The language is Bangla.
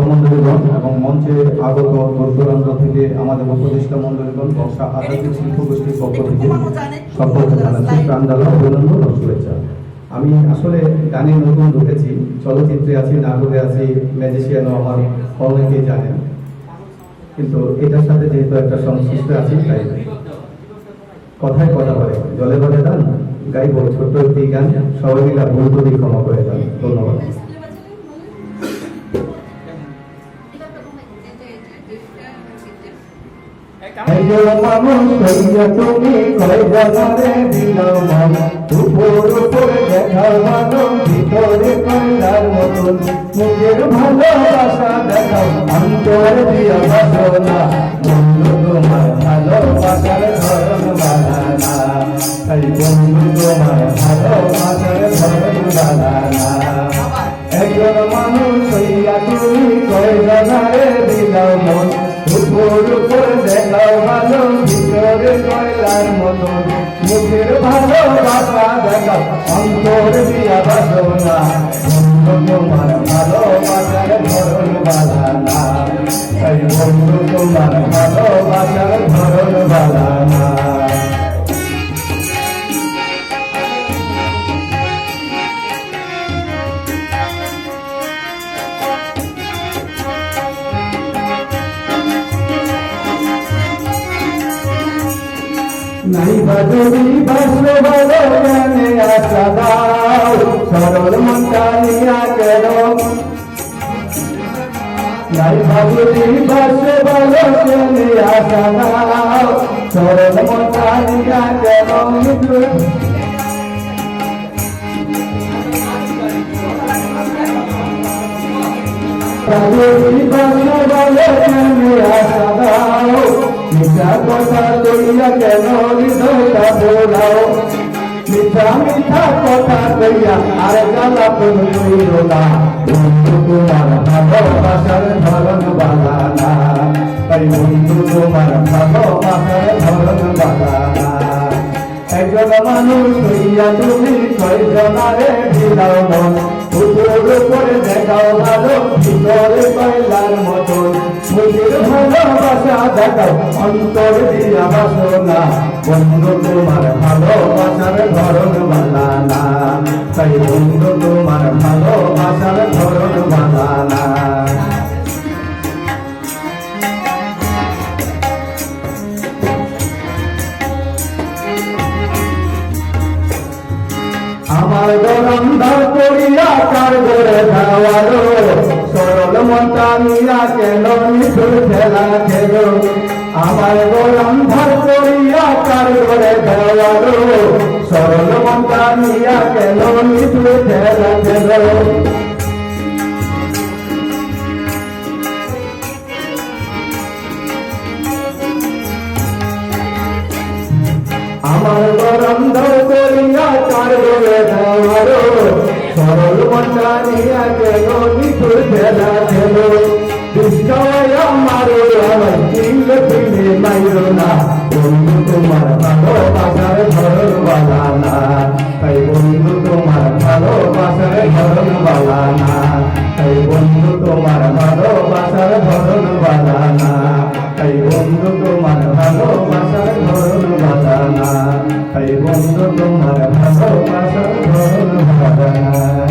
মন্ডলীগণ এবং মঞ্চে আগত দূর-দূরান্ত থেকে আমাদের উপদেষ্টা মন্ডলীগণ বর্ষা আধ্যাত্মিক শিল্প গোষ্ঠীর পক্ষ থেকে সকলকে জানাচ্ছি প্রাণঢালা অভিনন্দন ও শুভেচ্ছা। আমি আসলে গানে নতুন ঢুকেছি, চলচ্চিত্রে আছি, নাটকে আছি, ম্যাজিশিয়ানও আমার অনেকেই জানেন, কিন্তু এটার সাথে যেহেতু একটা সংশ্লিষ্ট আছি তাই কথায় কথা বলে জলে বলে দান গাইব ছোট্ট একটি গান, সবাই মিলে ভুল করে ক্ষমা করে দেন। ধন্যবাদ। তুমি কয় জানারে দিলাম উপর উপরে দেখাও মানো ভিতরে কয়লার মতন নিজের ভালোবাসা দেখাও অন্তর দিয়া বাসনা বন্ধু তোমার ভালোবাসার ধরন বানানা তাই বন্ধু তোমার ভালোবাসার ধরন বানানা একজন মানুষ হইয়া তুমি কয় জানারে দিলাম মন উপর উপর দেখাও ভালো ভিতরে কয়লার মতন মুখের ভালোবাসা দেখাও অন্তর দিয়া বাসনা বন্ধু তোমার ভালোবাসার ধরন বানানা তাই বন্ধু তোমার ভালোবাসার ধরন বানানা। নাই বাজরি বাসলো ভালো গানে আশা দাও সরল মনটা নিয়া কেন নাই বাজরি বাসলো ভালো গানে আশা দাও সরল মনটা নিয়া কেন বাজরি বাসলো ভালো গানে আশা দাও মিঠা কথা কইয়া কেন হৃদয়টা বোলাও মিঠা মিঠা কথা কইয়া আর গালাপন কইল না বন্ধু তোমার ভালোবাসার ধরন বানানা তাই বন্ধু তোমার ভালোবাসার ধরন বানানা একজন মানুষ হইয়া তুমি কয়জনারে দিলাও মন উপর উপরে দেখাও ভালো ভিতরে কয়লার মতন মুখের ভালোবাসা দেখাও অন্তর দিয়া বাসনা বন্ধু তোমার ভালোবাসার ধরন বানানা তাই বন্ধু তোমার ভালোবাসার ধরন বানানা। আমার গরম দাও করিয়া কার করে ধাওয়ালো সরল মনটা নিয়া কেন নিঠুর খেলা খেলো আমার গরম ধার করিয়া কার করে ধাওয়ালো সরল মনটা নিয়া কেন নিঠুর খেলা খেলো আমার গরম দাও করিয়া কার করে ধাওয়ালো সরল মনটা নিয়া কেন নিঠুর খেলা খেলো বিষ্ণয়া মারো আমার কিংলে পিলে মাইরো না বন্ধু তোমার ভালোবাসার ধরন বানানা তাই বন্ধু তোমার ভালোবাসার ধরন বানানা তাই বন্ধু তোমার ভালোবাসার ধরন বানানা তাই বন্ধু তোমার ভালোবাসার ধরন বানানা তাই বন্ধু তোমার ভালোবাসার ধরন বানানা।